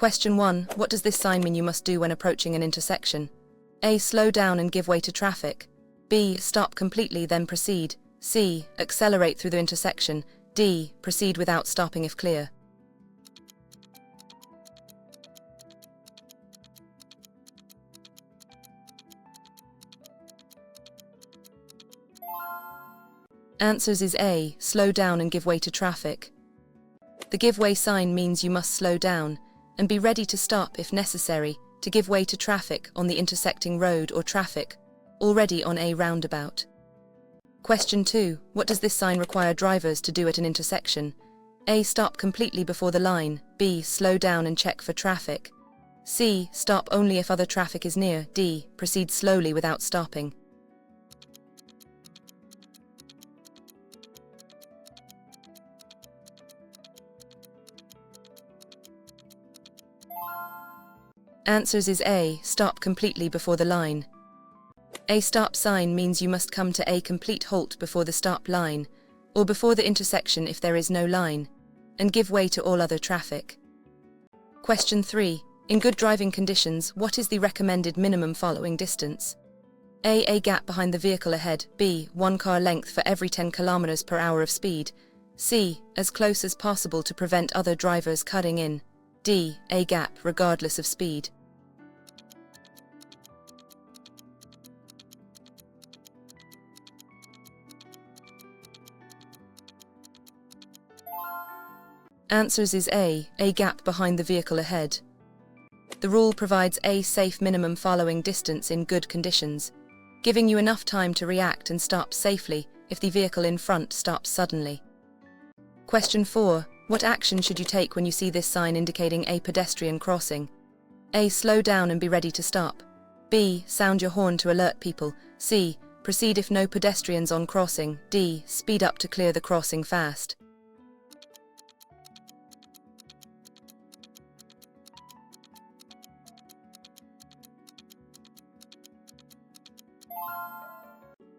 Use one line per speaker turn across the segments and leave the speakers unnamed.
Question 1. What does this sign mean you must do when approaching an intersection? A. Slow down and give way to traffic. B. Stop completely then proceed. C. Accelerate through the intersection. D. Proceed without stopping if clear. Answers is A. Slow down and give way to traffic. The give way sign means you must slow down and be ready to stop if necessary to give way to traffic on the intersecting road or traffic already on a roundabout. Question 2. What does this sign require drivers to do at an intersection? A. Stop completely before the line. B. Slow down and check for traffic. C. Stop only if other traffic is near. D. Proceed slowly without stopping. Answers is A. Stop completely before the line. A stop sign means you must come to a complete halt before the stop line, or before the intersection if there is no line, and give way to all other traffic. Question 3. In good driving conditions, what is the recommended minimum following distance? A gap behind the vehicle ahead. B. 1 car length for every 10 km per hour of speed. C. As close as possible to prevent other drivers cutting in. D. A gap regardless of speed. Answers is A gap behind the vehicle ahead. The rule provides a safe minimum following distance in good conditions, giving you enough time to react and stop safely if the vehicle in front stops suddenly. Question 4. What action should you take when you see this sign indicating a pedestrian crossing? A. Slow down and be ready to stop. B. Sound your horn to alert people. C. Proceed if no pedestrians on crossing. D. Speed up to clear the crossing fast.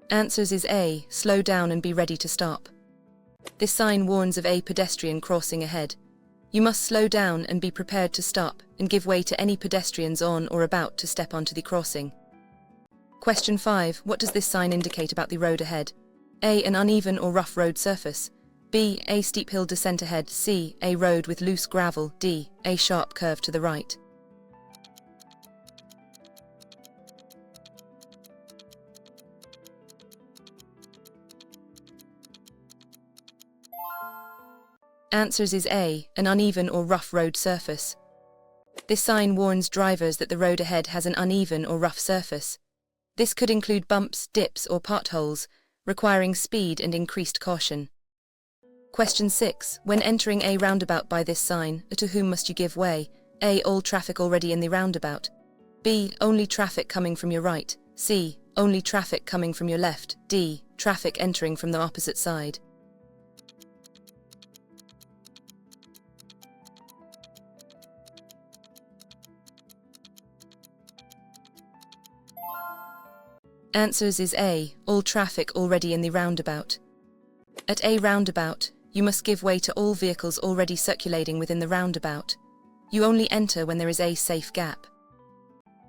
Answers is A. Slow down and be ready to stop. This sign warns of a pedestrian crossing ahead. You must slow down and be prepared to stop and give way to any pedestrians on or about to step onto the crossing. Question 5. What does this sign indicate about the road ahead? A. An uneven or rough road surface. B. A steep hill descent ahead. C. A road with loose gravel. D. A sharp curve to the right. Answers is A. An uneven or rough road surface. This sign warns drivers that the road ahead has an uneven or rough surface. This could include bumps, dips, or potholes, requiring speed and increased caution. Question 6. When entering a roundabout by this sign, to whom must you give way? A. All traffic already in the roundabout. B. Only traffic coming from your right. C. Only traffic coming from your left. D. Traffic entering from the opposite side. Answers is A. All traffic already in the roundabout. At a roundabout, you must give way to all vehicles already circulating within the roundabout. You only enter when there is a safe gap.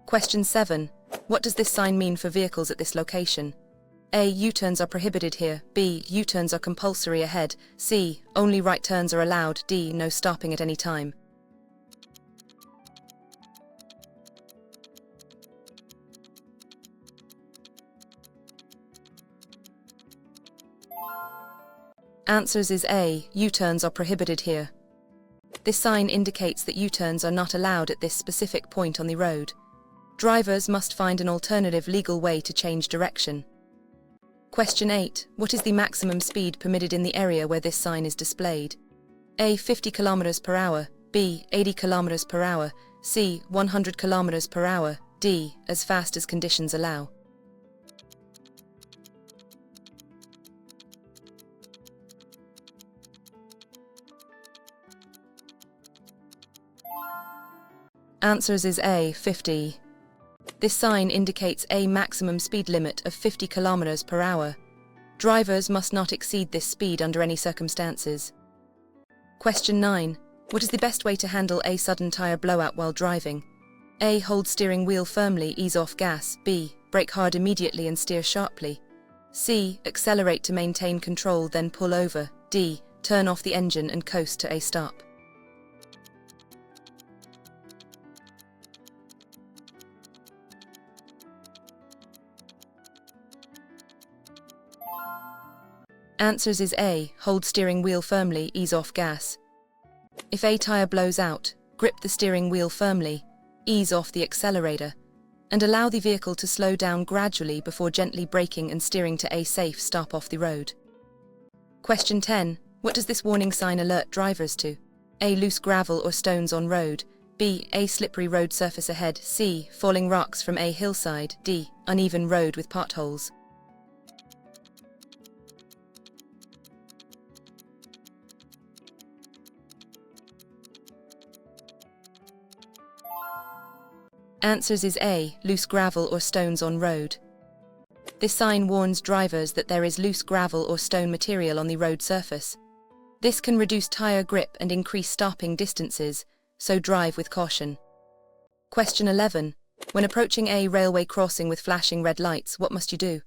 Question 7. What does this sign mean for vehicles at this location? A. U-turns are prohibited here. B. U-turns are compulsory ahead. C. Only right turns are allowed. D. No stopping at any time. Answers is A. U-turns are prohibited here. This sign indicates that U-turns are not allowed at this specific point on the road. Drivers must find an alternative legal way to change direction. Question 8. What is the maximum speed permitted in the area where this sign is displayed? A. 50 km per hour. B. 80 km per hour. C. 100 km per hour. D. As fast as conditions allow. Answers is A. 50. This sign indicates a maximum speed limit of 50 km per hour. Drivers must not exceed this speed under any circumstances. Question 9. What is the best way to handle a sudden tire blowout while driving? A. Hold steering wheel firmly, ease off gas. B. Brake hard immediately and steer sharply. C. Accelerate to maintain control, then pull over. D. Turn off the engine and coast to a stop. Answers is A. Hold steering wheel firmly, ease off gas. If a tire blows out, grip the steering wheel firmly, ease off the accelerator, and allow the vehicle to slow down gradually before gently braking and steering to a safe stop off the road. Question 10. What does this warning sign alert drivers to? A. Loose gravel or stones on road. B. A slippery road surface ahead. C. Falling rocks from a hillside. D. Uneven road with potholes. Answers is A. Loose gravel or stones on road. This sign warns drivers that there is loose gravel or stone material on the road surface. This can reduce tire grip and increase stopping distances, so drive with caution. Question 11. When approaching a railway crossing with flashing red lights, what must you do?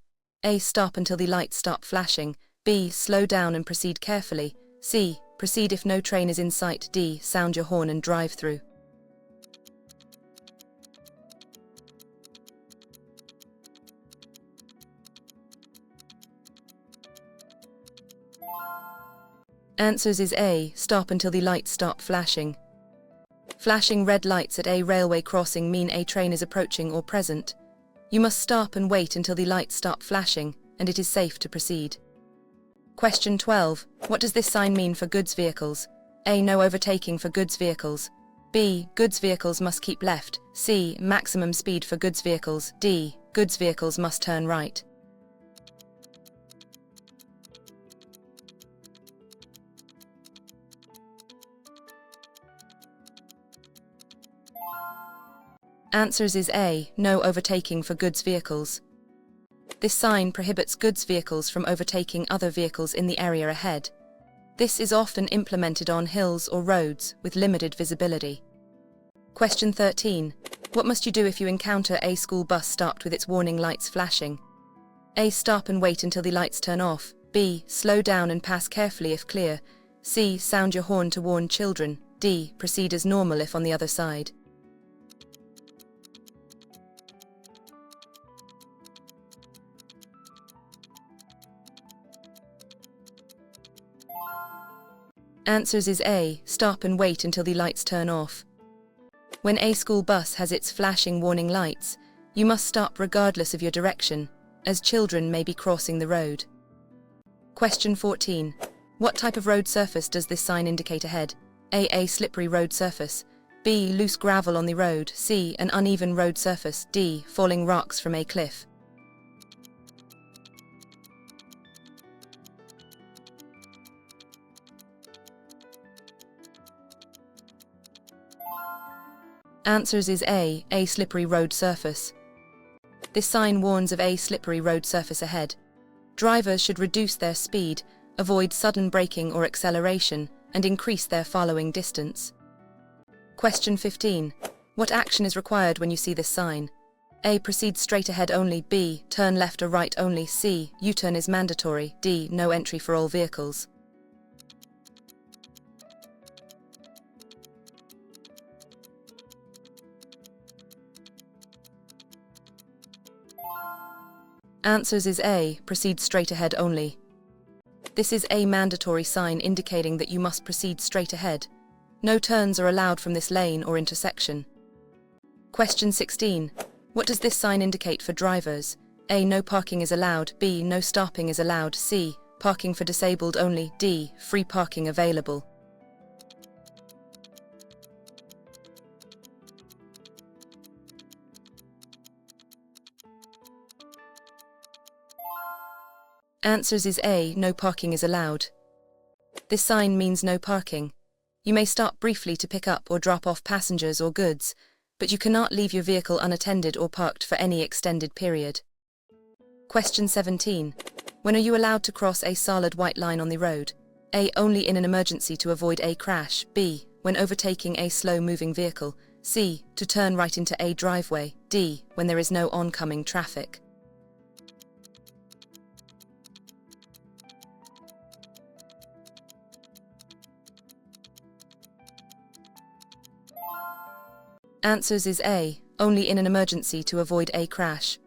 A. Stop until the lights stop flashing. B. Slow down and proceed carefully. C. Proceed if no train is in sight. D. Sound your horn and drive through. Answers is A. Stop until the lights stop flashing. Flashing red lights at a railway crossing mean a train is approaching or present. You must stop and wait until the lights stop flashing, and it is safe to proceed. Question 12. What does this sign mean for goods vehicles? A. No overtaking for goods vehicles. B. Goods vehicles must keep left. C. Maximum speed for goods vehicles. D. Goods vehicles must turn right. Answers is A. No overtaking for goods vehicles. This sign prohibits goods vehicles from overtaking other vehicles in the area ahead. This is often implemented on hills or roads with limited visibility. Question 13. What must you do if you encounter a school bus stopped with its warning lights flashing? A. Stop and wait until the lights turn off. B. Slow down and pass carefully if clear. C. Sound your horn to warn children. D. Proceed as normal if on the other side. Answers is A. Stop and wait until the lights turn off. When a school bus has its flashing warning lights, you must stop regardless of your direction, as children may be crossing the road. Question 14. What type of road surface does this sign indicate ahead? A. Slippery road surface. B. Loose gravel on the road. C. An uneven road surface. D. Falling rocks from a cliff. Answers is A. Slippery road surface. This sign warns of a slippery road surface ahead. Drivers should reduce their speed, avoid sudden braking or acceleration, and increase their following distance. Question 15. What action is required when you see this sign? A. Proceed straight ahead only. B. Turn left or right only. C. U-turn is mandatory. D. No entry for all vehicles. Answers is A. Proceed straight ahead only. This is a mandatory sign indicating that you must proceed straight ahead. No turns are allowed from this lane or intersection. Question 16. What does this sign indicate for drivers? A. No parking is allowed. B. No stopping is allowed. C. Parking for disabled only. D. Free parking available. Answers is A. No parking is allowed. This sign means no parking. You may stop briefly to pick up or drop off passengers or goods, but you cannot leave your vehicle unattended or parked for any extended period. Question 17. When are you allowed to cross a solid white line on the road? A. Only in an emergency to avoid a crash. B. When overtaking a slow-moving vehicle. C. To turn right into a driveway. D. When there is no oncoming traffic. Answers is A. Only in an emergency to avoid a crash.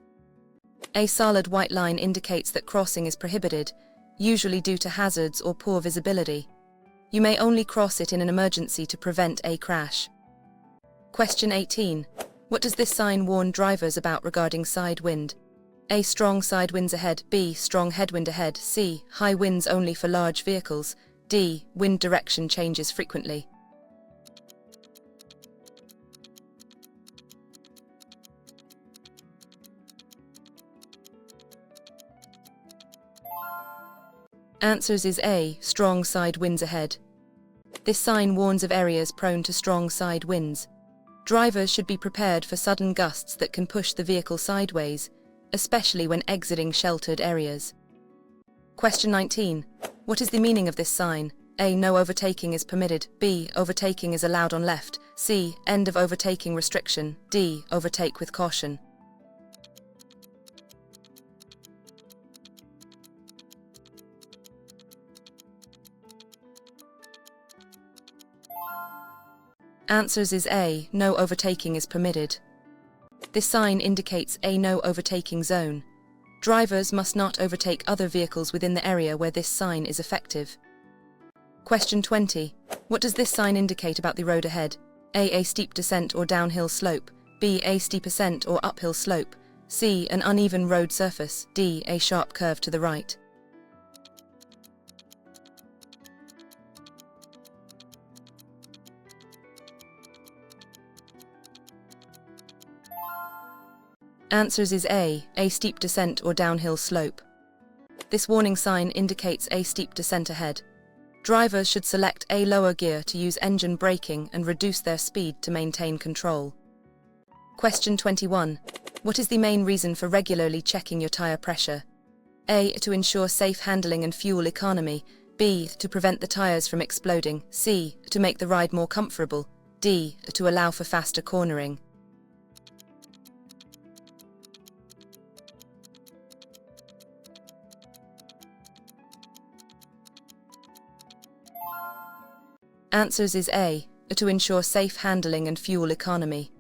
A solid white line indicates that crossing is prohibited, usually due to hazards or poor visibility. You may only cross it in an emergency to prevent a crash. Question 18. What does this sign warn drivers about regarding side wind? A. Strong side winds ahead. B. Strong headwind ahead. C. High winds only for large vehicles. D. Wind direction changes frequently. Answers is A. Strong side winds ahead. This sign warns of areas prone to strong side winds. Drivers should be prepared for sudden gusts that can push the vehicle sideways, especially when exiting sheltered areas. Question 19. What is the meaning of this sign? A. No overtaking is permitted. B. Overtaking is allowed on left. C. End of overtaking restriction. D. Overtake with caution. Answers is A. No overtaking is permitted. This sign indicates a no overtaking zone. Drivers must not overtake other vehicles within the area where this sign is effective. Question 20. What does this sign indicate about the road ahead? A. A steep descent or downhill slope. B. A steep ascent or uphill slope. C. An uneven road surface. D. A sharp curve to the right. Answers is A. A steep descent or downhill slope. This warning sign indicates a steep descent ahead. Drivers should select a lower gear to use engine braking and reduce their speed to maintain control. Question 21. What is the main reason for regularly checking your tire pressure? A. To ensure safe handling and fuel economy. B. To prevent the tires from exploding. C. To make the ride more comfortable. D. To allow for faster cornering. Answers is A. To ensure safe handling and fuel economy.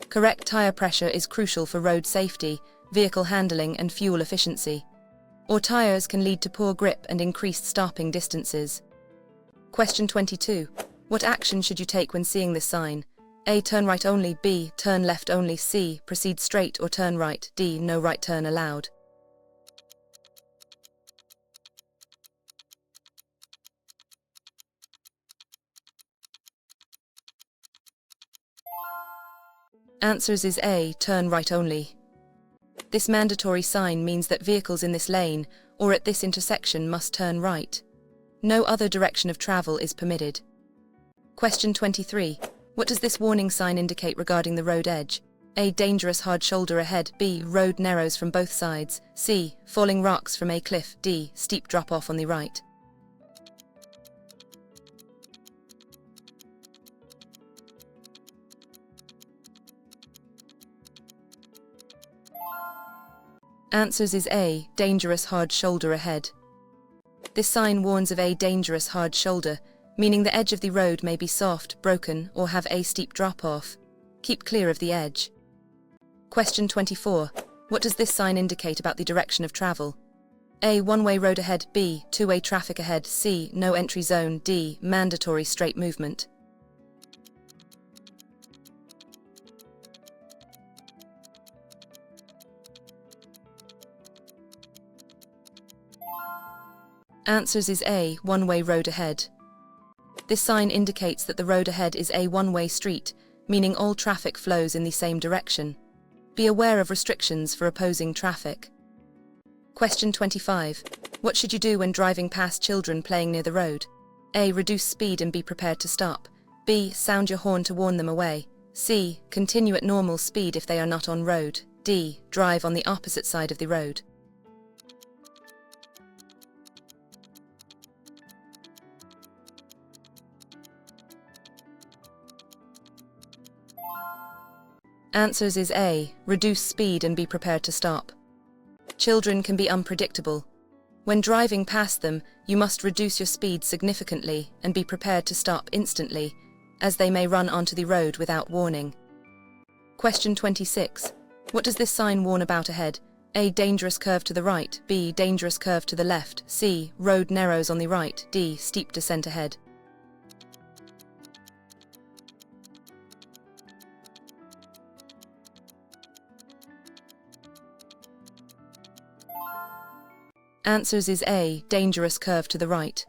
Correct tire pressure is crucial for road safety, vehicle handling and fuel efficiency. Or tires can lead to poor grip and increased stopping distances. Question 22. What action should you take when seeing this sign? A. Turn right only. B. Turn left only. C. Proceed straight or turn right. D. No right turn allowed. Answers is A. Turn right only. This mandatory sign means that vehicles in this lane or at this intersection must turn right. No other direction of travel is permitted. Question 23. What does this warning sign indicate regarding the road edge? A. Dangerous hard shoulder ahead. B. Road narrows from both sides. C. Falling rocks from a cliff. D. Steep drop-off on the right. Answers is A. Dangerous hard shoulder ahead. This sign warns of a dangerous hard shoulder, meaning the edge of the road may be soft, broken, or have a steep drop-off. Keep clear of the edge. Question 24. What does this sign indicate about the direction of travel? A. One-way road ahead. B. Two-way traffic ahead. C. No entry zone. D. Mandatory straight movement. Answers is A. One-way road ahead. This sign indicates that the road ahead is a one-way street, meaning all traffic flows in the same direction. Be aware of restrictions for opposing traffic. Question 25. What should you do when driving past children playing near the road? A. Reduce speed and be prepared to stop. B. Sound your horn to warn them away. C. Continue at normal speed if they are not on road. D. Drive on the opposite side of the road. Answers is A. Reduce speed and be prepared to stop. Children can be unpredictable. When driving past them, you must reduce your speed significantly and be prepared to stop instantly, as they may run onto the road without warning. Question 26. What does this sign warn about ahead? A. Dangerous curve to the right. B. Dangerous curve to the left. C. Road narrows on the right. D. Steep descent ahead. Answers is A. Dangerous curve to the right.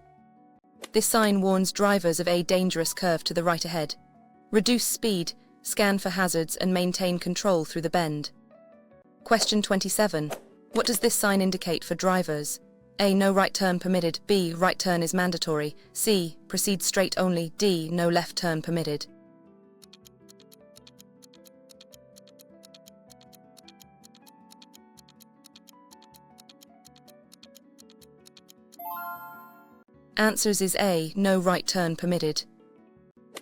This sign warns drivers of a dangerous curve to the right ahead. Reduce speed, scan for hazards and maintain control through the bend. Question 27. What does this sign indicate for drivers? A. No right turn permitted. B. Right turn is mandatory. C. Proceed straight only. D. No left turn permitted. Answers is A. No right turn permitted.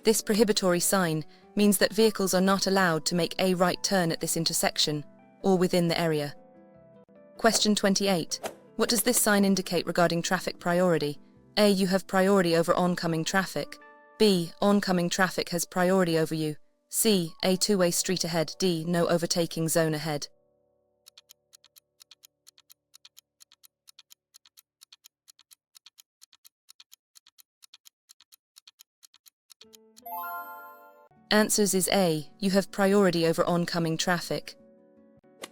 This prohibitory sign means that vehicles are not allowed to make a right turn at this intersection or within the area. Question 28. What does this sign indicate regarding traffic priority? A. You have priority over oncoming traffic. B. Oncoming traffic has priority over you. C. A two-way street ahead. D. No overtaking zone ahead. Answers is A. You have priority over oncoming traffic.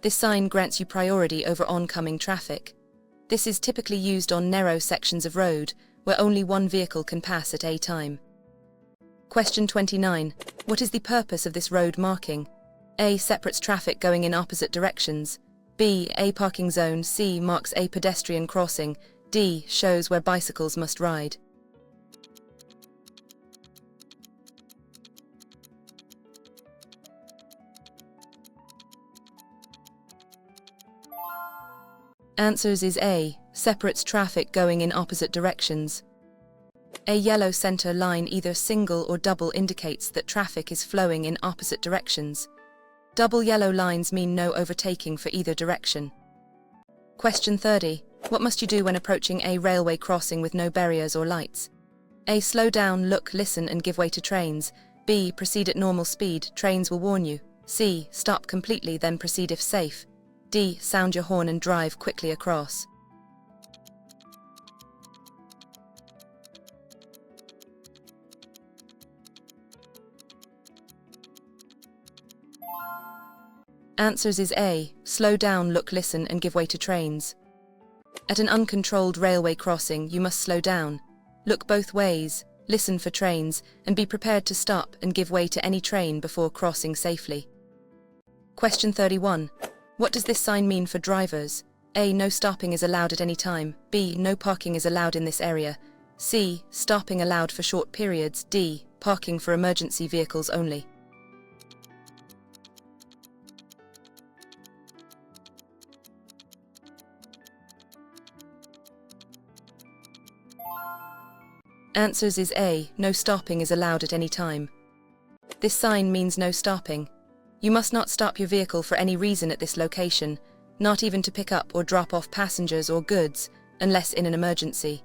This sign grants you priority over oncoming traffic. This is typically used on narrow sections of road where only one vehicle can pass at a time. Question 29. What is the purpose of this road marking? A. Separates traffic going in opposite directions. B. A parking zone. C. Marks a pedestrian crossing. D. Shows where bicycles must ride. Answers is A. Separates traffic going in opposite directions. A yellow center line, either single or double, indicates that traffic is flowing in opposite directions. Double yellow lines mean no overtaking for either direction. Question 30. What must you do when approaching a railway crossing with no barriers or lights? A. Slow down, look, listen and give way to trains. B. Proceed at normal speed, trains will warn you. C. Stop completely, then proceed if safe. D. Sound your horn and drive quickly across. Answers is A. Slow down, look, listen and give way to trains. At an uncontrolled railway crossing, you must slow down, look both ways, listen for trains, and be prepared to stop and give way to any train before crossing safely. Question 31. What does this sign mean for drivers? A. No stopping is allowed at any time. B. No parking is allowed in this area. C. Stopping allowed for short periods. D. Parking for emergency vehicles only. Answers is A. No stopping is allowed at any time. This sign means no stopping. You must not stop your vehicle for any reason at this location, not even to pick up or drop off passengers or goods, unless in an emergency.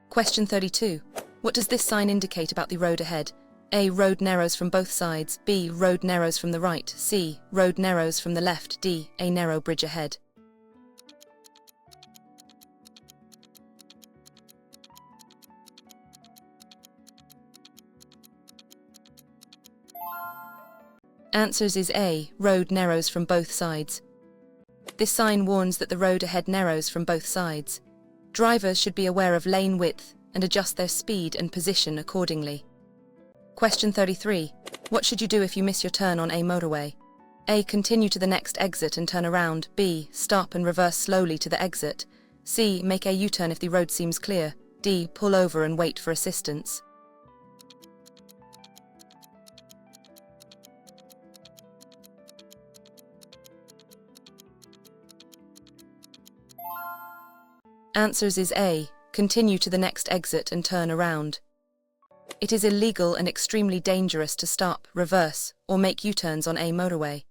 Question 32. What does this sign indicate about the road ahead? A. Road narrows from both sides. B. Road narrows from the right. C. Road narrows from the left. D. A narrow bridge ahead. Answers is A. Road narrows from both sides. This sign warns that the road ahead narrows from both sides. Drivers should be aware of lane width and adjust their speed and position accordingly. Question 33. What should you do if you miss your turn on a motorway? A. Continue to the next exit and turn around. B. Stop and reverse slowly to the exit. C. Make a U-turn if the road seems clear. D. Pull over and wait for assistance. Answers is A. Continue to the next exit and turn around. It is illegal and extremely dangerous to stop, reverse, or make U-turns on a motorway.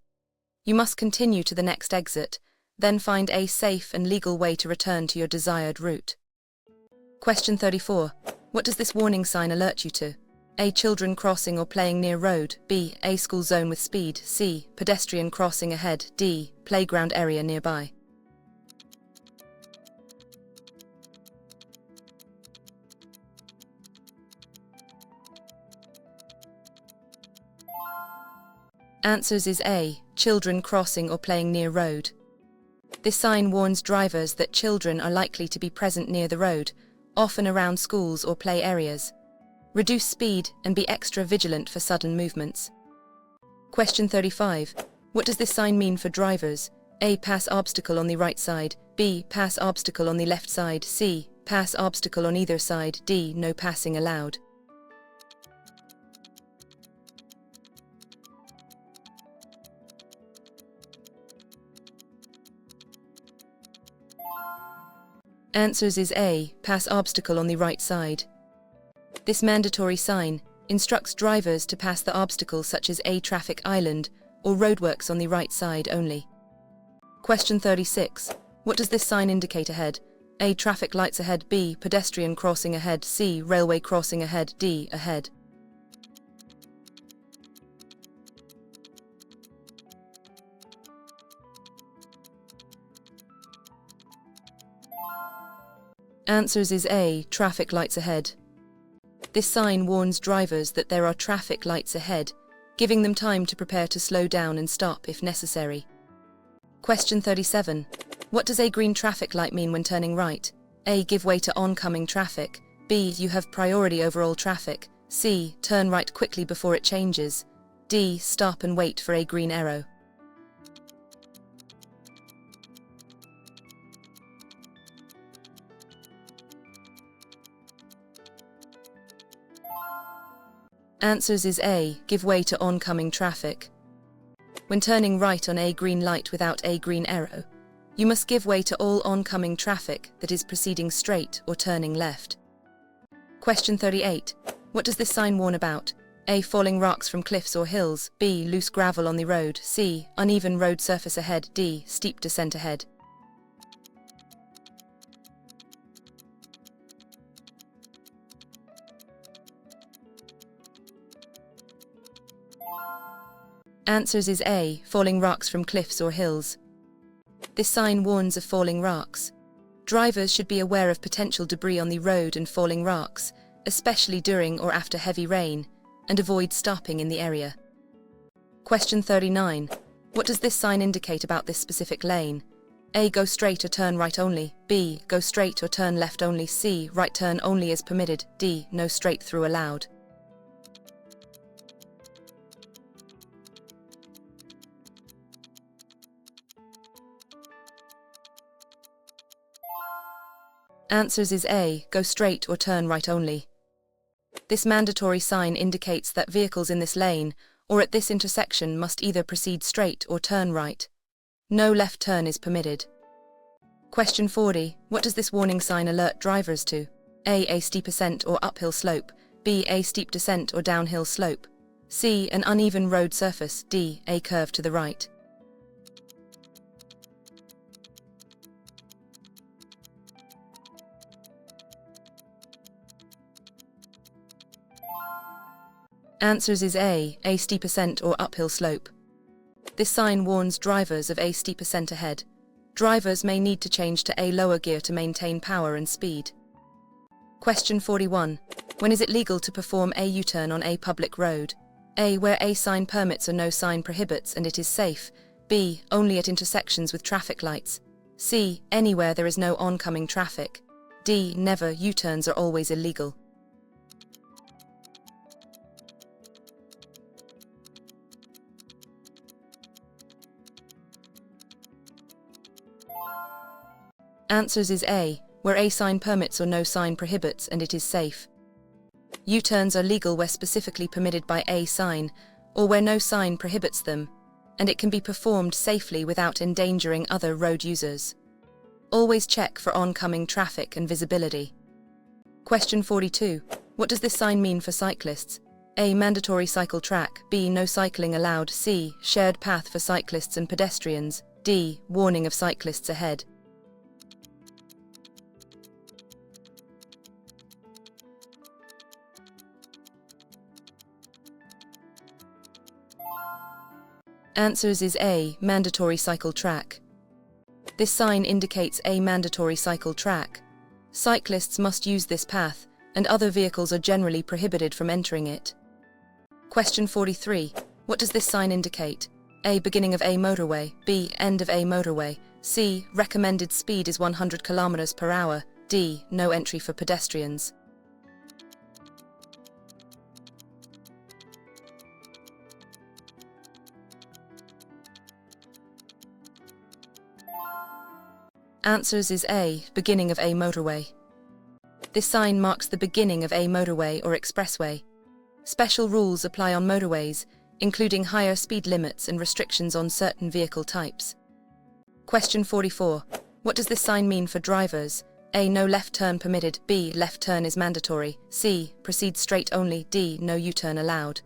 You must continue to the next exit, then find a safe and legal way to return to your desired route. Question 34. What does this warning sign alert you to? A. Children crossing or playing near road. B. A school zone with speed. C. Pedestrian crossing ahead. D. Playground area nearby. Answers is A. Children crossing or playing near road. This sign warns drivers that children are likely to be present near the road, often around schools or play areas. Reduce speed and be extra vigilant for sudden movements. Question 35. What does this sign mean for drivers? A. Pass obstacle on the right side. B. Pass obstacle on the left side. C. Pass obstacle on either side. D. No passing allowed. Answers is A. Pass obstacle on the right side. This mandatory sign instructs drivers to pass the obstacle such as a traffic island or roadworks on the right side only. Question 36. What does this sign indicate ahead? A. Traffic lights ahead. B. Pedestrian crossing ahead. C. Railway crossing ahead. D. Ahead. Answers is A. Traffic lights ahead. This sign warns drivers that there are traffic lights ahead, giving them time to prepare to slow down and stop if necessary. Question 37. What does a green traffic light mean when turning right? A. Give way to oncoming traffic. B. You have priority over all traffic. C. Turn right quickly before it changes. D. Stop and wait for a green arrow. Answers is A. Give way to oncoming traffic. When turning right on a green light without a green arrow, you must give way to all oncoming traffic that is proceeding straight or turning left. Question 38. What does this sign warn about? A. Falling rocks from cliffs or hills. B. Loose gravel on the road. C. Uneven road surface ahead. D. Steep descent ahead. Answers is A. Falling rocks from cliffs or hills. This sign warns of falling rocks. Drivers should be aware of potential debris on the road and falling rocks, especially during or after heavy rain, and avoid stopping in the area. Question 39. What does this sign indicate about this specific lane? A. Go straight or turn right only. B. Go straight or turn left only. C. Right turn only is permitted. D. No straight through allowed. Answers is A. Go straight or turn right only. This mandatory sign indicates that vehicles in this lane or at this intersection must either proceed straight or turn right. No left turn is permitted. Question 40. What does this warning sign alert drivers to? A. A steep ascent or uphill slope. B. A steep descent or downhill slope. C. An uneven road surface. D. A curve to the right. Answers is A. A steep ascent or uphill slope. This sign warns drivers of a steep ascent ahead. Drivers may need to change to a lower gear to maintain power and speed. Question 41. When is it legal to perform a U-turn on a public road? A. Where a sign permits or no sign prohibits and it is safe. B. Only at intersections with traffic lights. C. Anywhere there is no oncoming traffic. D. Never. U-turns are always illegal. Answers is A. Where a sign permits or no sign prohibits and it is safe. U-turns are legal where specifically permitted by a sign, or where no sign prohibits them, and it can be performed safely without endangering other road users. Always check for oncoming traffic and visibility. Question 42. What does this sign mean for cyclists? A. Mandatory cycle track. B. No cycling allowed. C. Shared path for cyclists and pedestrians. D. Warning of cyclists ahead. Answers is A. Mandatory cycle track. This sign indicates a mandatory cycle track. Cyclists must use this path, and other vehicles are generally prohibited from entering it. Question 43. What does this sign indicate? A. Beginning of a motorway. B. End of a motorway. C. Recommended speed is 100 km per hour. D. No entry for pedestrians. Answers is A. Beginning of a motorway. This sign marks the beginning of a motorway or expressway. Special rules apply on motorways, including higher speed limits and restrictions on certain vehicle types. Question 44. What does this sign mean for drivers? A. No left turn permitted. B. Left turn is mandatory. C. Proceed straight only. D. No U-turn allowed.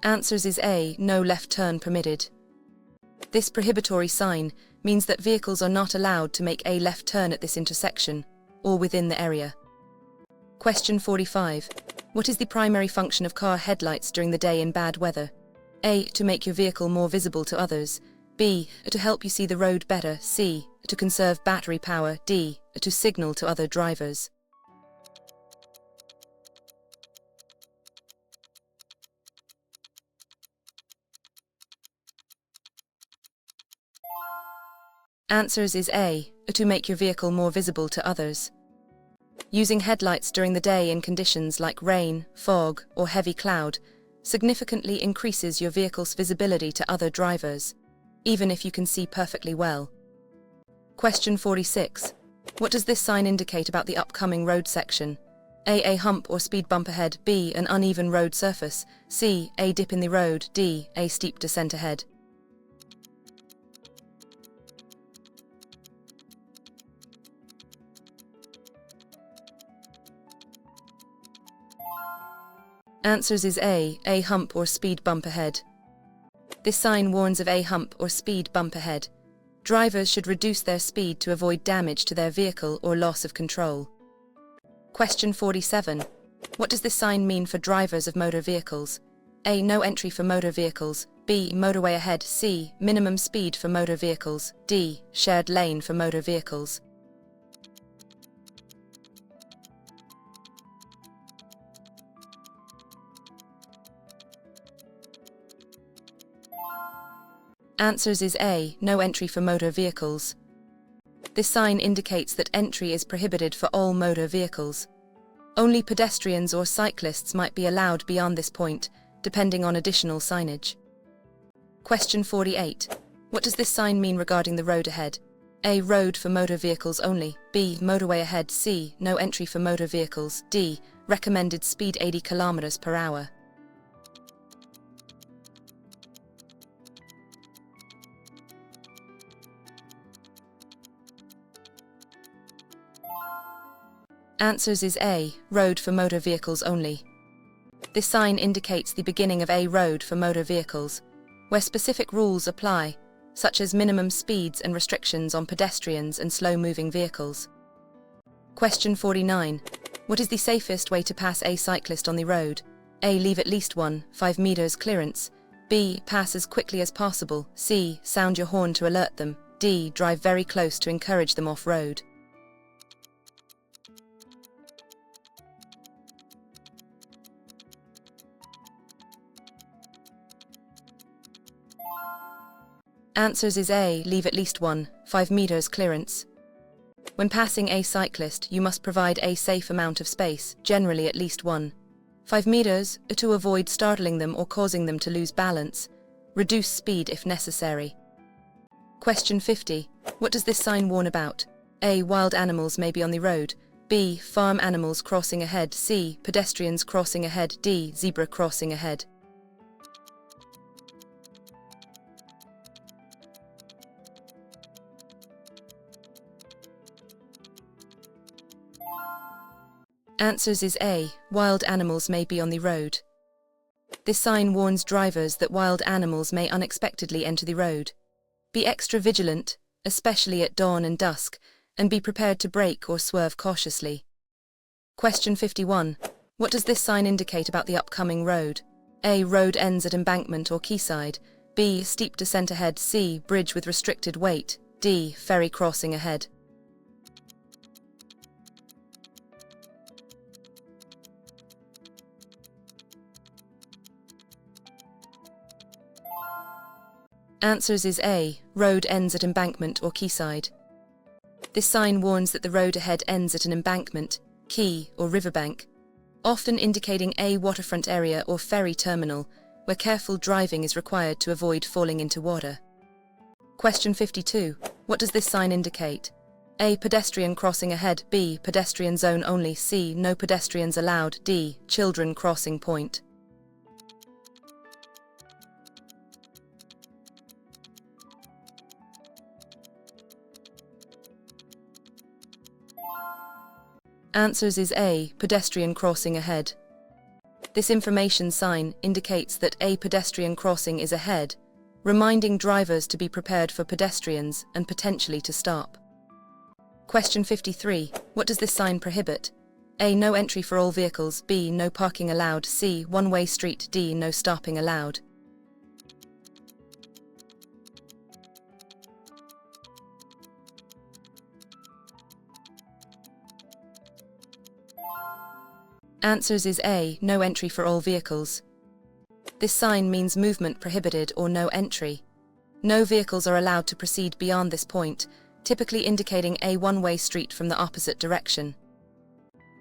Answers is A. No left turn permitted. This prohibitory sign means that vehicles are not allowed to make a left turn at this intersection, or within the area. Question 45. What is the primary function of car headlights during the day in bad weather? A. To make your vehicle more visible to others. B. To help you see the road better. C. To conserve battery power. D. To signal to other drivers. Answers is A. To make your vehicle more visible to others. Using headlights during the day in conditions like rain, fog, or heavy cloud significantly increases your vehicle's visibility to other drivers, even if you can see perfectly well. Question 46. What does this sign indicate about the upcoming road section? A. A hump or speed bump ahead. B. An uneven road surface. C. A dip in the road. D. A steep descent ahead. Answers is A. A hump or speed bump ahead. This sign warns of a hump or speed bump ahead. Drivers should reduce their speed to avoid damage to their vehicle or loss of control. Question 47. What does this sign mean for drivers of motor vehicles? A. No entry for motor vehicles. B. Motorway ahead. C. Minimum speed for motor vehicles. D. Shared lane for motor vehicles. Answers is A. No entry for motor vehicles. This sign indicates that entry is prohibited for all motor vehicles. Only pedestrians or cyclists might be allowed beyond this point, depending on additional signage. Question 48. What does this sign mean regarding the road ahead? A. Road for motor vehicles only. B. Motorway ahead. C. No entry for motor vehicles. D. Recommended speed 80 km per hour. Answers is A. Road for motor vehicles only. This sign indicates the beginning of a road for motor vehicles, where specific rules apply, such as minimum speeds and restrictions on pedestrians and slow-moving vehicles. Question 49. What is the safest way to pass a cyclist on the road? A. Leave at least 5 meters clearance. B. Pass as quickly as possible. C. Sound your horn to alert them. D. Drive very close to encourage them off-road. Answers is A. Leave at least 5 meters clearance. When passing a cyclist, you must provide a safe amount of space, generally at least 5 meters, to avoid startling them or causing them to lose balance. Reduce speed if necessary. Question 50. What does this sign warn about? A. Wild animals may be on the road. B. Farm animals crossing ahead. C. Pedestrians crossing ahead. D. Zebra crossing ahead. Answers is A. Wild animals may be on the road. This sign warns drivers that wild animals may unexpectedly enter the road. Be extra vigilant, especially at dawn and dusk, and be prepared to brake or swerve cautiously. Question 51. What does this sign indicate about the upcoming road? A. Road ends at embankment or quayside. B. Steep descent ahead. C. Bridge with restricted weight. D. Ferry crossing ahead. Answers is A. Road ends at embankment or quayside. This sign warns that the road ahead ends at an embankment, quay, or riverbank, often indicating a waterfront area or ferry terminal, where careful driving is required to avoid falling into water. Question 52. What does this sign indicate? A. Pedestrian crossing ahead. B. Pedestrian zone only. C. No pedestrians allowed. D. Children crossing point. Answers is A. Pedestrian crossing ahead. This information sign indicates that a pedestrian crossing is ahead, reminding drivers to be prepared for pedestrians and potentially to stop. Question 53. What does this sign prohibit? A. No entry for all vehicles. B. No parking allowed. C. One-way street. D. No stopping allowed. Answers is A. No entry for all vehicles. This sign means movement prohibited or no entry. No vehicles are allowed to proceed beyond this point, typically indicating a one-way street from the opposite direction.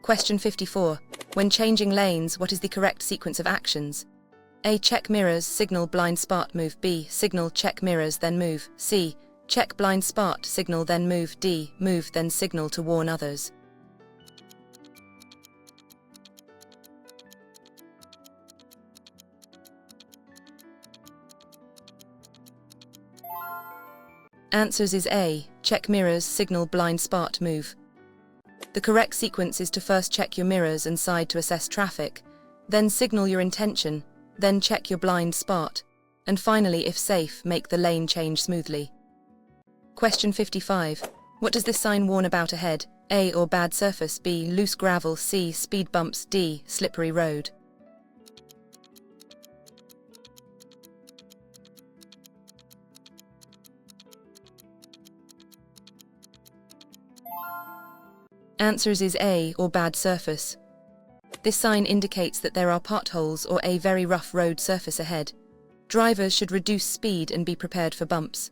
Question 54. When changing lanes, what is the correct sequence of actions? A. Check mirrors, signal blind spot, move. B. Signal, check mirrors, then move. C. Check blind spot, signal, then move. D. Move, then signal to warn others. Answers is A. Check mirrors, signal, blind spot, move. The correct sequence is to first check your mirrors and side to assess traffic, then signal your intention, then check your blind spot, and finally, if safe, make the lane change smoothly. Question 55. What does this sign warn about ahead? A. Or bad surface. B. Loose gravel. C. Speed bumps. D. Slippery road. Answers is A. Or bad surface. This sign indicates that there are potholes or a very rough road surface ahead. Drivers should reduce speed and be prepared for bumps.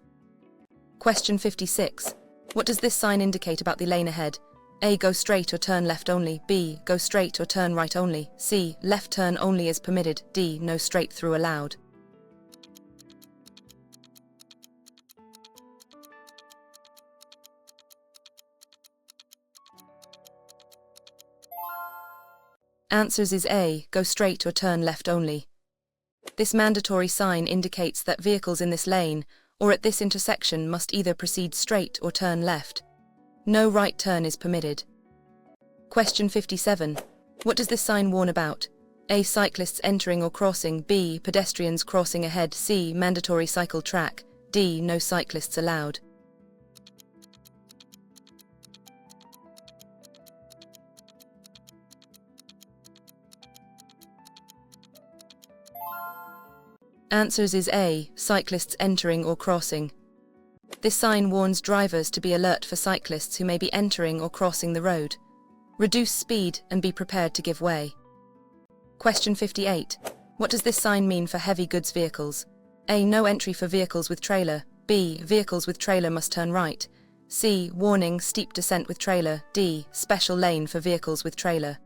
Question 56. What does this sign indicate about the lane ahead? A. Go straight or turn left only. B. Go straight or turn right only. C. Left turn only is permitted. D. No straight through allowed. Answers is A. Go straight or turn left only. This mandatory sign indicates that vehicles in this lane or at this intersection must either proceed straight or turn left. No right turn is permitted. Question 57. What does this sign warn about? A. Cyclists entering or crossing. B. Pedestrians crossing ahead. C. Mandatory cycle track. D. No cyclists allowed. Answers is A. Cyclists entering or crossing. This sign warns drivers to be alert for cyclists who may be entering or crossing the road. Reduce speed and be prepared to give way. Question 58. What does this sign mean for heavy goods vehicles? A. No entry for vehicles with trailer. B. Vehicles with trailer must turn right. C. Warning, steep descent with trailer. D. Special lane for vehicles with trailer.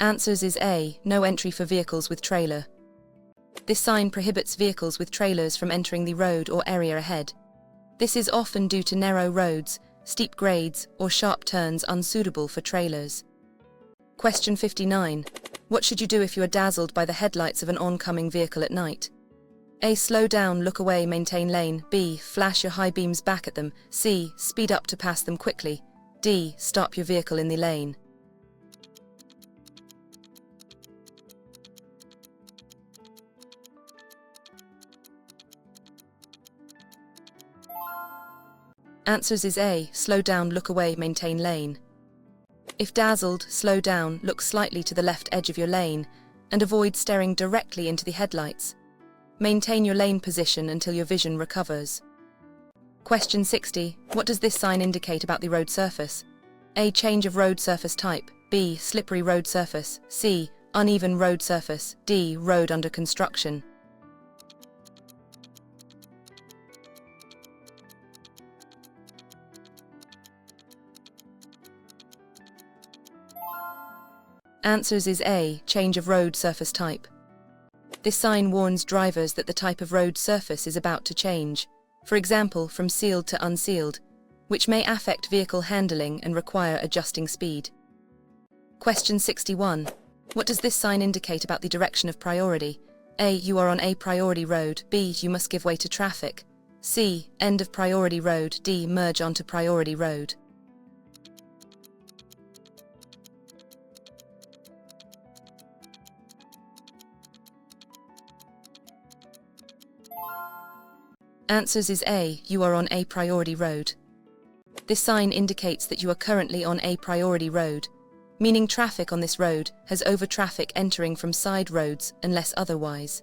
Answers is A. No entry for vehicles with trailer. This sign prohibits vehicles with trailers from entering the road or area ahead. This is often due to narrow roads, steep grades, or sharp turns unsuitable for trailers. Question 59. What should you do if you are dazzled by the headlights of an oncoming vehicle at night? A. Slow down, look away, maintain lane. B. Flash your high beams back at them. C. Speed up to pass them quickly. D. Stop your vehicle in the lane. Answers is A. Slow down, look away, maintain lane. If dazzled, slow down, look slightly to the left edge of your lane, and avoid staring directly into the headlights. Maintain your lane position until your vision recovers. Question 60. What does this sign indicate about the road surface? A. Change of road surface type. B. Slippery road surface. C. Uneven road surface. D. Road under construction. Answers is A. Change of road surface type. This sign warns drivers that the type of road surface is about to change, for example from sealed to unsealed, which may affect vehicle handling and require adjusting speed. Question 61. What does this sign indicate about the direction of priority? A. You are on a priority road. B. You must give way to traffic. C. End of priority road. D. Merge onto priority road. Answers is A. You are on a priority road. This sign indicates that you are currently on a priority road, meaning traffic on this road has over traffic entering from side roads unless otherwise.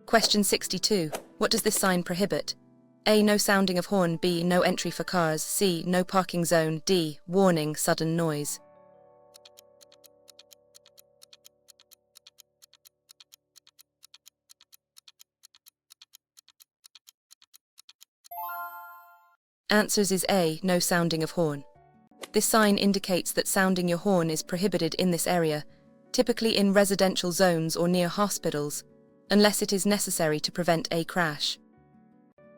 Question 62. What does this sign prohibit? A. No sounding of horn. B. No entry for cars. C. No parking zone. D. Warning, sudden noise. Answers is A. No sounding of horn. This sign indicates that sounding your horn is prohibited in this area, typically in residential zones or near hospitals, unless it is necessary to prevent a crash.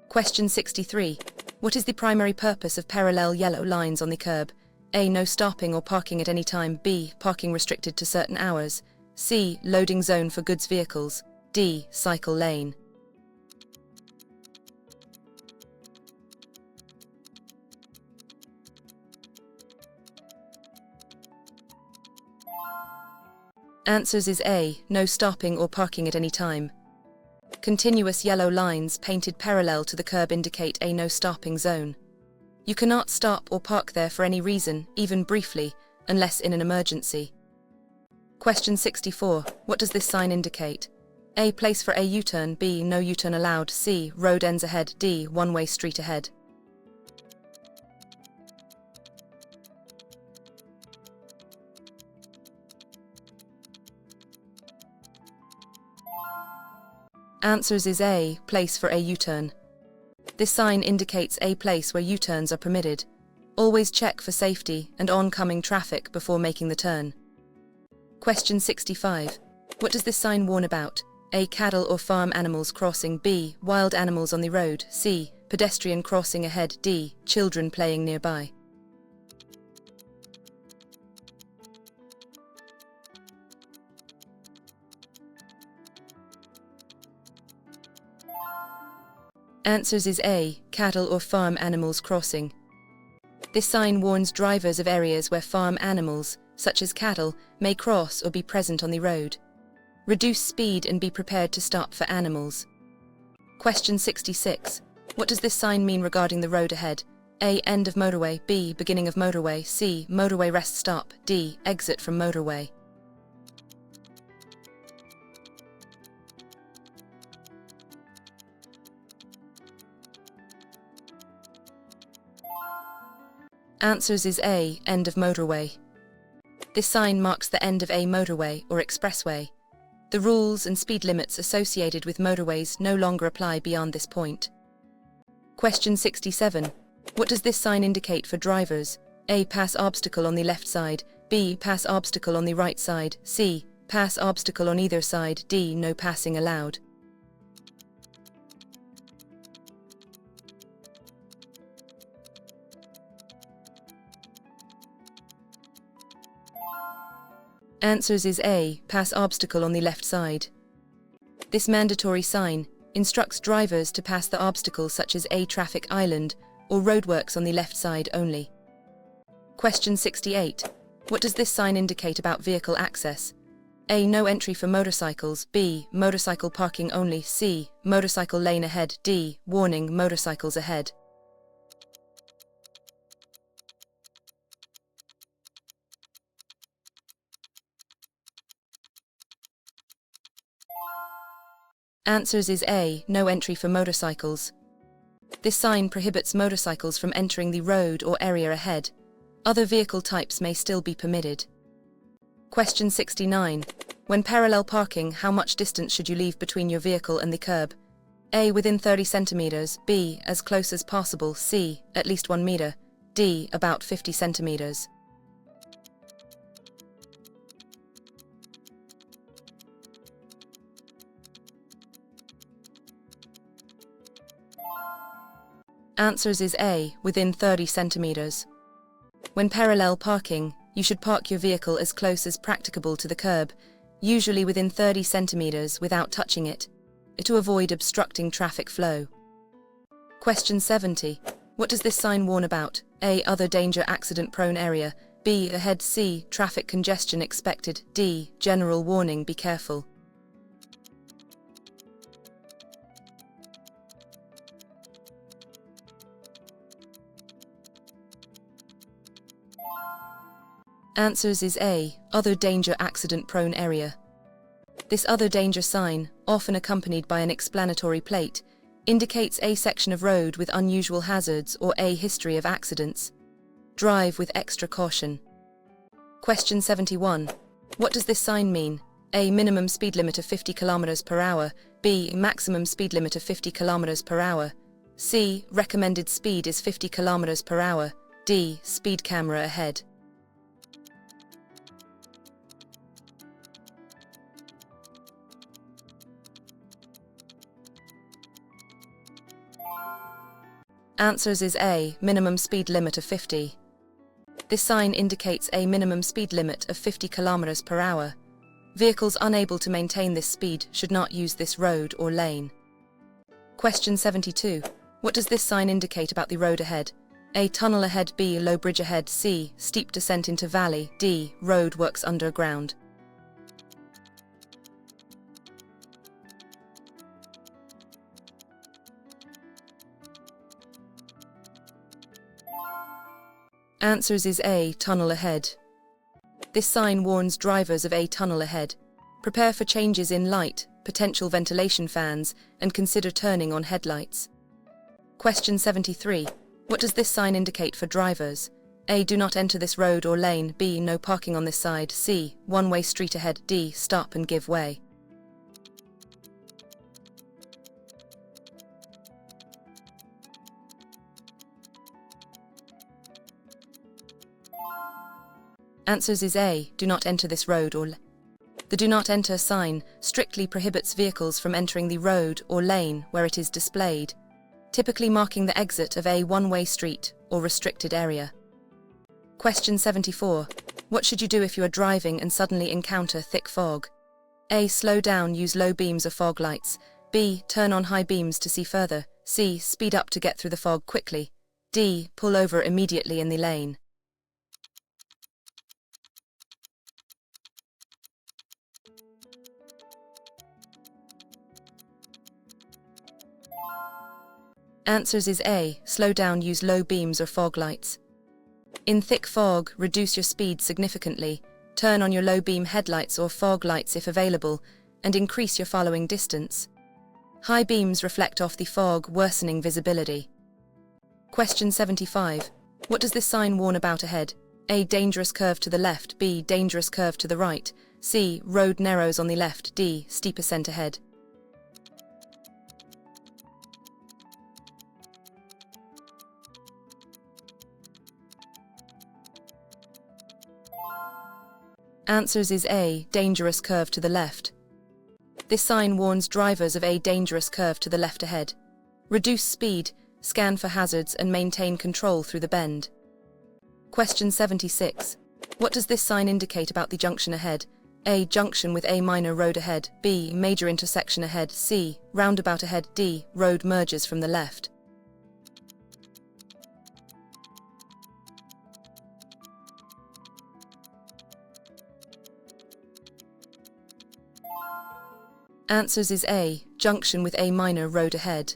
Question 63. What is the primary purpose of parallel yellow lines on the curb? A. No stopping or parking at any time. B. Parking restricted to certain hours. C. Loading zone for goods vehicles. D. Cycle lane. Answers is A. No stopping or parking at any time. Continuous yellow lines painted parallel to the curb indicate a no stopping zone. You cannot stop or park there for any reason, even briefly, unless in an emergency. Question 64. What does this sign indicate? A. Place for a U-turn. B. No U-turn allowed. C. Road ends ahead. D. One-way street ahead. Answers is A. Place for a U-turn. This sign indicates a place where U-turns are permitted. Always check for safety and oncoming traffic before making the turn. Question 65. What does this sign warn about? A. Cattle or farm animals crossing. B. Wild animals on the road. C. Pedestrian crossing ahead. D. Children playing nearby. Answers is A. Cattle or farm animals crossing. This sign warns drivers of areas where farm animals, such as cattle, may cross or be present on the road. Reduce speed and be prepared to stop for animals. Question 66. What does this sign mean regarding the road ahead? A. End of motorway. B. Beginning of motorway. C. Motorway rest stop. D. Exit from motorway. Answers is A. End of motorway. This sign marks the end of a motorway or expressway. The rules and speed limits associated with motorways no longer apply beyond this point. Question 67. What does this sign indicate for drivers? A. Pass obstacle on the left side. B. Pass obstacle on the right side. C. Pass obstacle on either side. D. No passing allowed. Answers is A, pass obstacle on the left side. This mandatory sign instructs drivers to pass the obstacle such as a traffic island or roadworks on the left side only. Question 68. What does this sign indicate about vehicle access? A, no entry for motorcycles. B, motorcycle parking only. C, motorcycle lane ahead. D, warning, motorcycles ahead. Answers is A, no entry for motorcycles. This sign prohibits motorcycles from entering the road or area ahead. Other vehicle types may still be permitted. Question 69. When parallel parking, how much distance should you leave between your vehicle and the curb? A, within 30 centimeters. B, as close as possible. C, at least 1 meter. D, about 50 centimeters. Answers is A, within 30 centimeters. When parallel parking, you should park your vehicle as close as practicable to the curb, usually within 30 centimeters without touching it, to avoid obstructing traffic flow. Question 70. What does this sign warn about? A, other danger accident-prone area. B, ahead. C, traffic congestion expected. D, general warning, be careful. Answers is A, other danger accident-prone area. This other danger sign, often accompanied by an explanatory plate, indicates a section of road with unusual hazards or a history of accidents. Drive with extra caution. Question 71. What does this sign mean? A, minimum speed limit of 50 km per hour. B, maximum speed limit of 50 km per hour. C, recommended speed is 50 km per hour. D, speed camera ahead. Answers is A, minimum speed limit of 50. This sign indicates a minimum speed limit of 50 km per hour. Vehicles unable to maintain this speed should not use this road or lane. Question 72. What does this sign indicate about the road ahead? A, tunnel ahead. B, low bridge ahead. C, steep descent into valley. D, road works underground. Answers is A, tunnel ahead. This sign warns drivers of a tunnel ahead. Prepare for changes in light, potential ventilation fans, and consider turning on headlights. Question 73. What does this sign indicate for drivers? A, do not enter this road or lane. B, no parking on this side. C, one-way street ahead. D, stop and give way. Answers is A, do not enter this road or lane. The do not enter sign strictly prohibits vehicles from entering the road or lane where it is displayed, typically marking the exit of a one-way street or restricted area. Question 74. What should you do if you are driving and suddenly encounter thick fog? A, slow down, use low beams or fog lights. B, turn on high beams to see further. C, speed up to get through the fog quickly. D, pull over immediately in the lane. Answers is A, slow down, use low beams or fog lights. In thick fog, reduce your speed significantly, turn on your low beam headlights or fog lights if available, and increase your following distance. High beams reflect off the fog, worsening visibility. Question 75. What does this sign warn about ahead? A, dangerous curve to the left. B, dangerous curve to the right. C, road narrows on the left. D, steep ascent ahead. Answers is A, dangerous curve to the left. This sign warns drivers of a dangerous curve to the left ahead. Reduce speed, scan for hazards and maintain control through the bend. Question 76. What does this sign indicate about the junction ahead? A. Junction with A. Minor road ahead. B. Major intersection ahead. C. Roundabout ahead. D. Road merges from the left. Answers is A. Junction with A. Minor road ahead.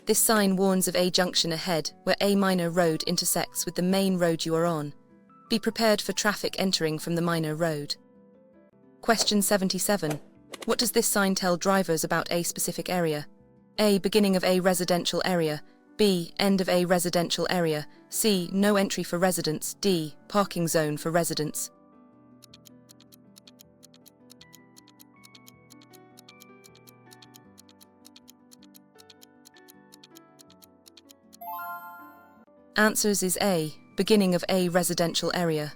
This sign warns of A junction ahead, where A minor road intersects with the main road you are on. Be prepared for traffic entering from the minor road. Question 77. What does this sign tell drivers about a specific area? A. Beginning of a residential area. B. End of a residential area. C. No entry for residents. D. Parking zone for residents. Answers is A. Beginning of a residential area.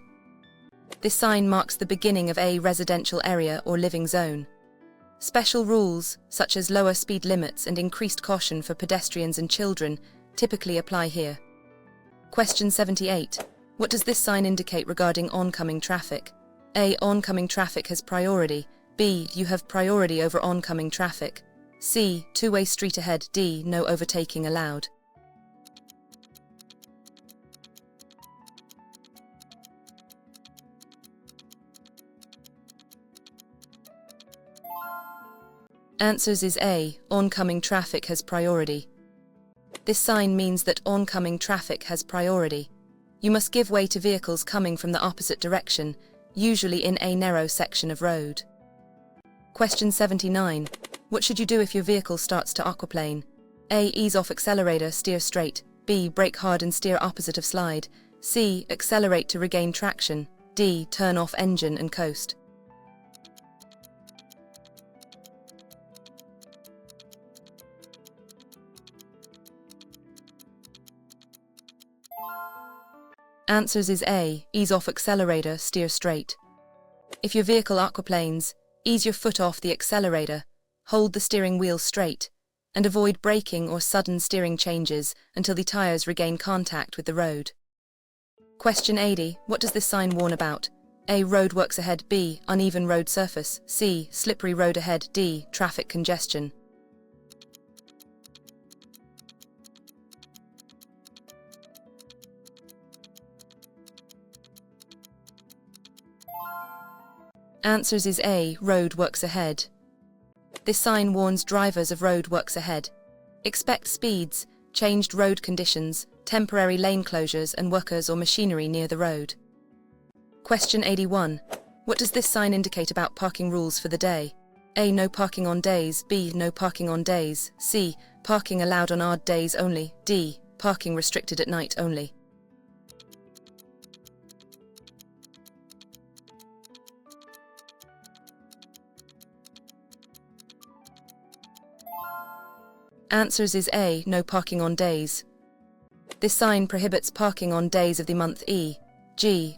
This sign marks the beginning of a residential area or living zone. Special rules, such as lower speed limits and increased caution for pedestrians and children, typically apply here. Question 78. What does this sign indicate regarding oncoming traffic? A. Oncoming traffic has priority. B. You have priority over oncoming traffic. C. Two-way street ahead. D. No overtaking allowed. Answers is A. Oncoming traffic has priority. This sign means that oncoming traffic has priority. You must give way to vehicles coming from the opposite direction, usually in a narrow section of road. Question 79. What should you do if your vehicle starts to aquaplane? A. Ease off accelerator, steer straight. B. Brake hard and steer opposite of slide. C. Accelerate to regain traction. D. Turn off engine and coast. Answers is A. Ease off accelerator, steer straight. If your vehicle aquaplanes, ease your foot off the accelerator, hold the steering wheel straight, and avoid braking or sudden steering changes until the tires regain contact with the road. Question 80. What does this sign warn about? A. Roadworks ahead. B. Uneven road surface. C. Slippery road ahead. D. Traffic congestion. Answers is A. Road works ahead. This sign warns drivers of road works ahead. Expect speeds, changed road conditions, temporary lane closures and workers or machinery near the road. Question 81. What does this sign indicate about parking rules for the day? A. No parking on days. B. No parking on days. C. Parking allowed on odd days only. D. Parking restricted at night only. Answers is A. No parking on days. This sign prohibits parking on days of the month E, G.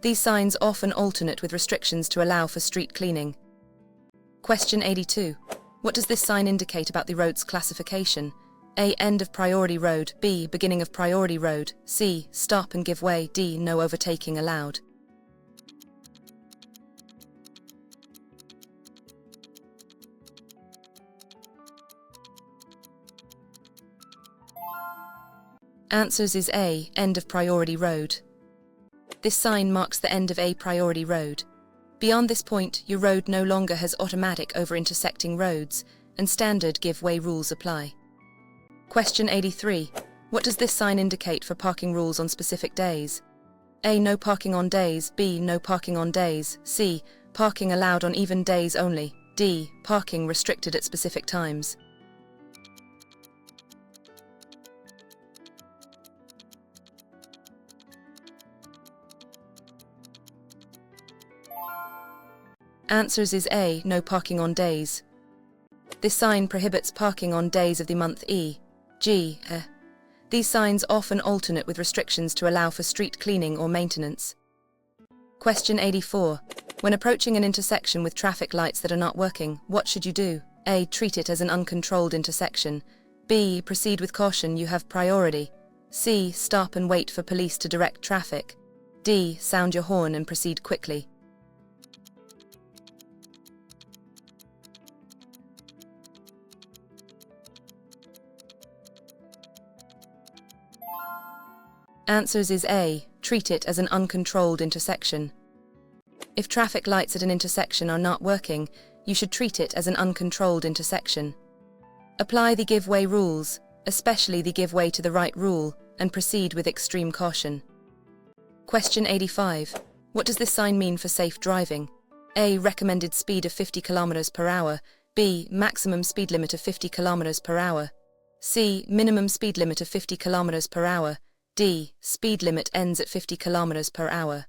These signs often alternate with restrictions to allow for street cleaning. Question 82. What does this sign indicate about the road's classification? A. End of priority road. B. Beginning of priority road. C. Stop and give way. D. No overtaking allowed. Answers is A. End of priority road. This sign marks the end of a priority road. Beyond this point, your road no longer has automatic over intersecting roads, and standard give way rules apply. Question 83. What does this sign indicate for parking rules on specific days? A. No parking on days. B. No parking on days. C. Parking allowed on even days only. D. Parking restricted at specific times. Answers is A. No parking on days. This sign prohibits parking on days of the month E, G. These signs often alternate with restrictions to allow for street cleaning or maintenance. Question 84. When approaching an intersection with traffic lights that are not working, what should you do? A. Treat it as an uncontrolled intersection. B. Proceed with caution, you have priority. C. Stop and wait for police to direct traffic. D. Sound your horn and proceed quickly. Answers is A. Treat it as an uncontrolled intersection. If traffic lights at an intersection are not working, you should treat it as an uncontrolled intersection. Apply the give way rules, especially the give way to the right rule, and proceed with extreme caution. Question 85. What does this sign mean for safe driving? A. Recommended speed of 50 km per hour. B. Maximum speed limit of 50 km per hour. C. Minimum speed limit of 50 km per hour. D. Speed limit ends at 50 km per hour.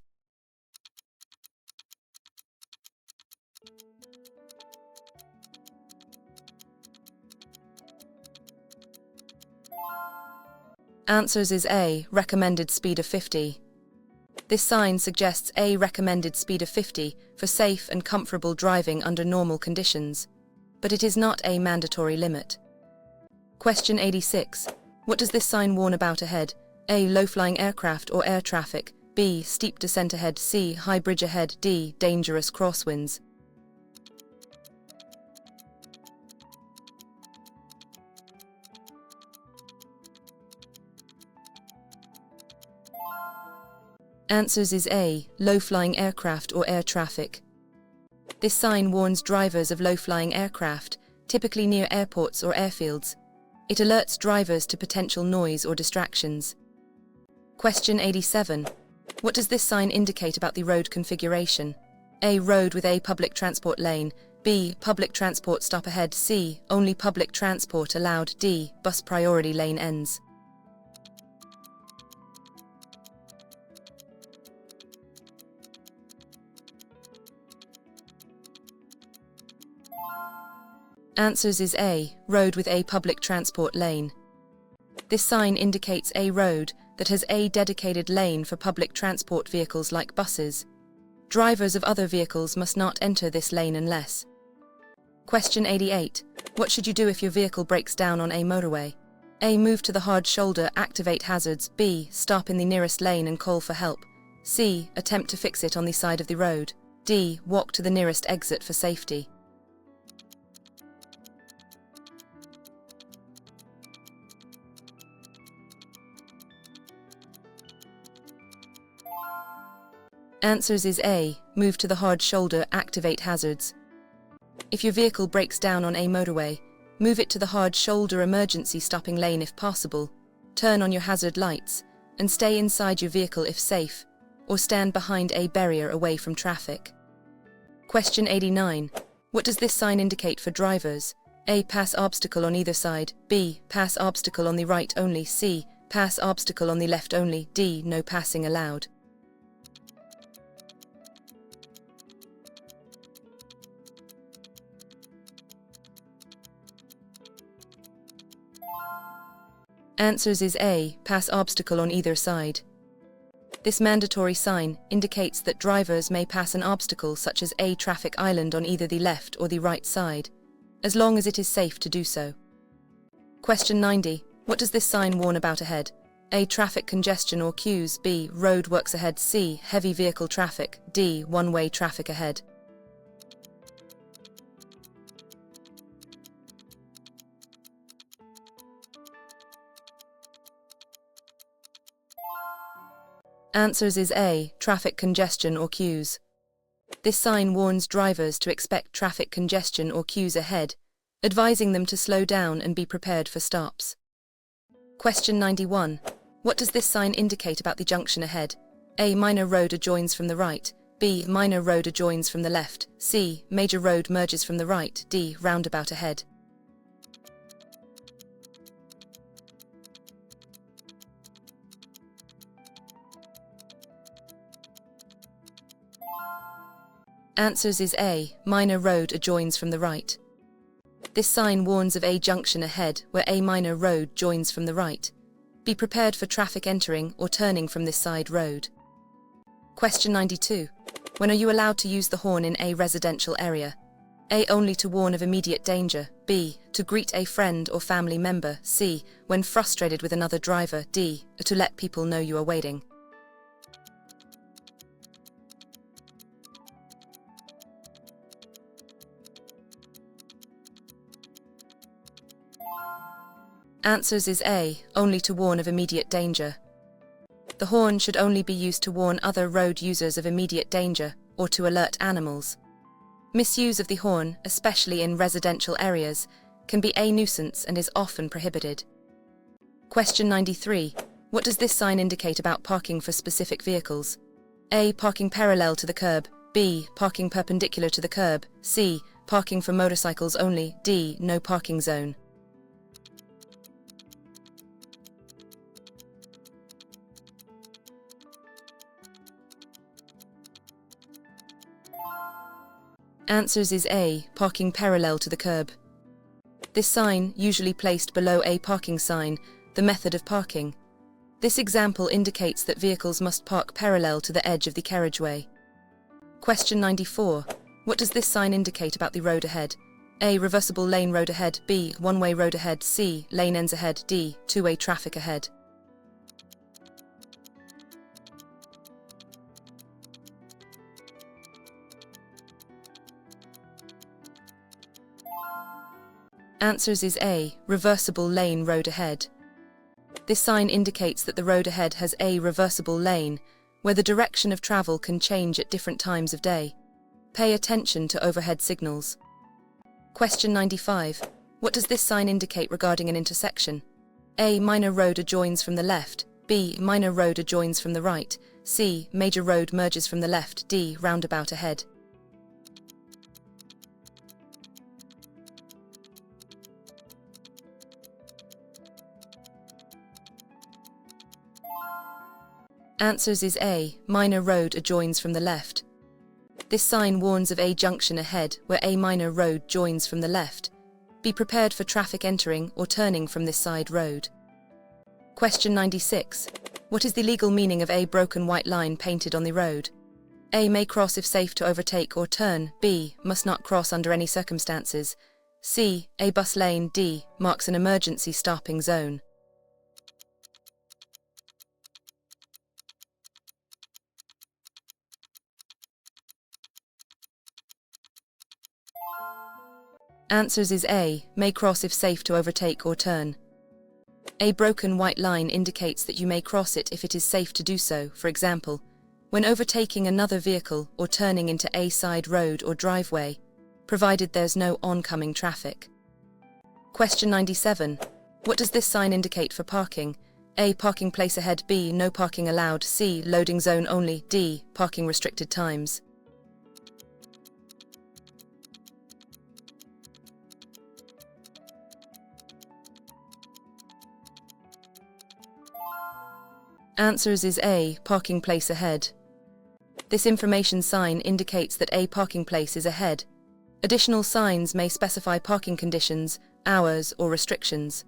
Answers is A. Recommended speed of 50. This sign suggests a recommended speed of 50 for safe and comfortable driving under normal conditions, but it is not a mandatory limit. Question 86. What does this sign warn about ahead? A. Low-flying aircraft or air traffic. B. Steep descent ahead. C. High bridge ahead. D. Dangerous crosswinds. Answers is A. Low-flying aircraft or air traffic. This sign warns drivers of low-flying aircraft, typically near airports or airfields. It alerts drivers to potential noise or distractions. Question 87. What does this sign indicate about the road configuration? A. Road with a public transport lane. B. Public transport stop ahead. C. Only public transport allowed. D. Bus priority lane ends. Answers is A. Road with a public transport lane. This sign indicates a road that has a dedicated lane for public transport vehicles like buses. Drivers of other vehicles must not enter this lane unless. Question 88. What should you do if your vehicle breaks down on a motorway? A. Move to the hard shoulder, activate hazards. B. Stop in the nearest lane and call for help. C. Attempt to fix it on the side of the road. D. Walk to the nearest exit for safety. Answers is A. Move to the hard shoulder, activate hazards. If your vehicle breaks down on a motorway, move it to the hard shoulder emergency stopping lane if possible, turn on your hazard lights, and stay inside your vehicle if safe, or stand behind a barrier away from traffic. Question 89. What does this sign indicate for drivers? A. Pass obstacle on either side. B. Pass obstacle on the right only. C. Pass obstacle on the left only. D. No passing allowed. Answers is A. Pass obstacle on either side. This mandatory sign indicates that drivers may pass an obstacle such as a traffic island on either the left or the right side, as long as it is safe to do so. Question 90. What does this sign warn about ahead? A. Traffic congestion or queues. B. Road works ahead. C. Heavy vehicle traffic. D. One-way traffic ahead. Answers is A. Traffic congestion or queues. This sign warns drivers to expect traffic congestion or queues ahead, advising them to slow down and be prepared for stops. Question 91. What does this sign indicate about the junction ahead? A. Minor road adjoins from the right. B. Minor road adjoins from the left. C. Major road merges from the right. D. Roundabout ahead. Answers is A. Minor road adjoins from the right. This sign warns of a junction ahead where a minor road joins from the right. Be prepared for traffic entering or turning from this side road. Question 92. When are you allowed to use the horn in a residential area? A. Only to warn of immediate danger. B. To greet a friend or family member. C. When frustrated with another driver. D. To let people know you are waiting. Answers is A. Only to warn of immediate danger. The horn should only be used to warn other road users of immediate danger or to alert animals. Misuse of the horn, especially in residential areas, can be a nuisance and is often prohibited. Question 93. What does this sign indicate about parking for specific vehicles? A. Parking parallel to the curb. B. Parking perpendicular to the curb. C. Parking for motorcycles only. D. No parking zone. Answers is A. Parking parallel to the curb. This sign, usually placed below a parking sign, the method of parking. This example indicates that vehicles must park parallel to the edge of the carriageway. Question 94. What does this sign indicate about the road ahead? A. Reversible lane road ahead. B. One-way road ahead. C. Lane ends ahead. D. Two-way traffic ahead. Answers is A. Reversible lane road ahead. This sign indicates that the road ahead has a reversible lane, where the direction of travel can change at different times of day. Pay attention to overhead signals. Question 95. What does this sign indicate regarding an intersection? A. Minor road adjoins from the left. B. Minor road adjoins from the right. C. Major road merges from the left. D. Roundabout ahead. Answers is A. Minor road adjoins from the left. This sign warns of a junction ahead where a minor road joins from the left. Be prepared for traffic entering or turning from this side road. Question 96. What is the legal meaning of a broken white line painted on the road? A. May cross if safe to overtake or turn. B. Must not cross under any circumstances. C. A bus lane. D. Marks an emergency stopping zone. Answers is A. May cross if safe to overtake or turn. A broken white line indicates that you may cross it if it is safe to do so, for example, when overtaking another vehicle or turning into a side road or driveway, provided there's no oncoming traffic. Question 97. What does this sign indicate for parking? A. Parking place ahead. B. No parking allowed. C. Loading zone only. D. Parking restricted times. Answers is A. Parking place ahead. This information sign indicates that a parking place is ahead. Additional signs may specify parking conditions, hours, or restrictions.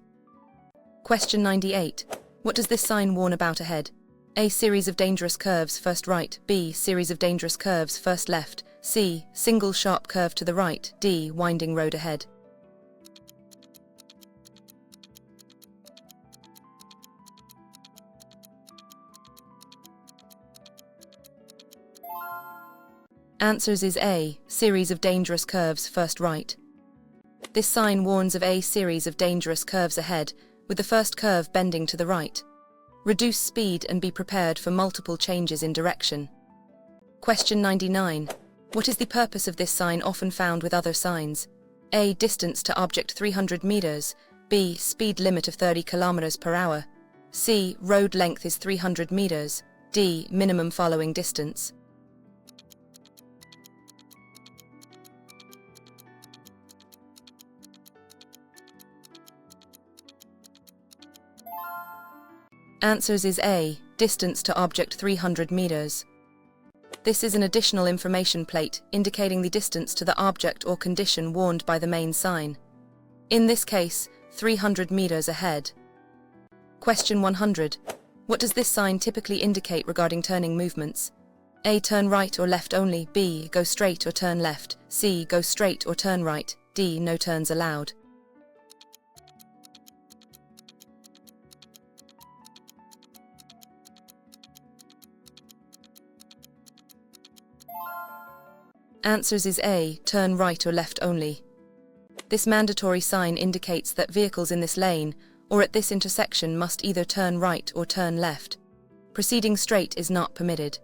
Question 98. What does this sign warn about ahead? A. Series of dangerous curves, first right. B. Series of dangerous curves, first left. C. Single sharp curve to the right. D. Winding road ahead. Answers is A. Series of dangerous curves, first right. This sign warns of a series of dangerous curves ahead, with the first curve bending to the right. Reduce speed and be prepared for multiple changes in direction. Question 99. What is the purpose of this sign often found with other signs? A. Distance to object 300 meters. B. Speed limit of 30 kilometers per hour. C. Road length is 300 meters. D. Minimum following distance. Answers is A. Distance to object 300 meters. This is an additional information plate indicating the distance to the object or condition warned by the main sign. In this case, 300 meters ahead. Question 100. What does this sign typically indicate regarding turning movements? A. Turn right or left only. B. Go straight or turn left. C. Go straight or turn right. D. No turns allowed. Answers is A. Turn right or left only. This mandatory sign indicates that vehicles in this lane or at this intersection must either turn right or turn left. Proceeding straight is not permitted.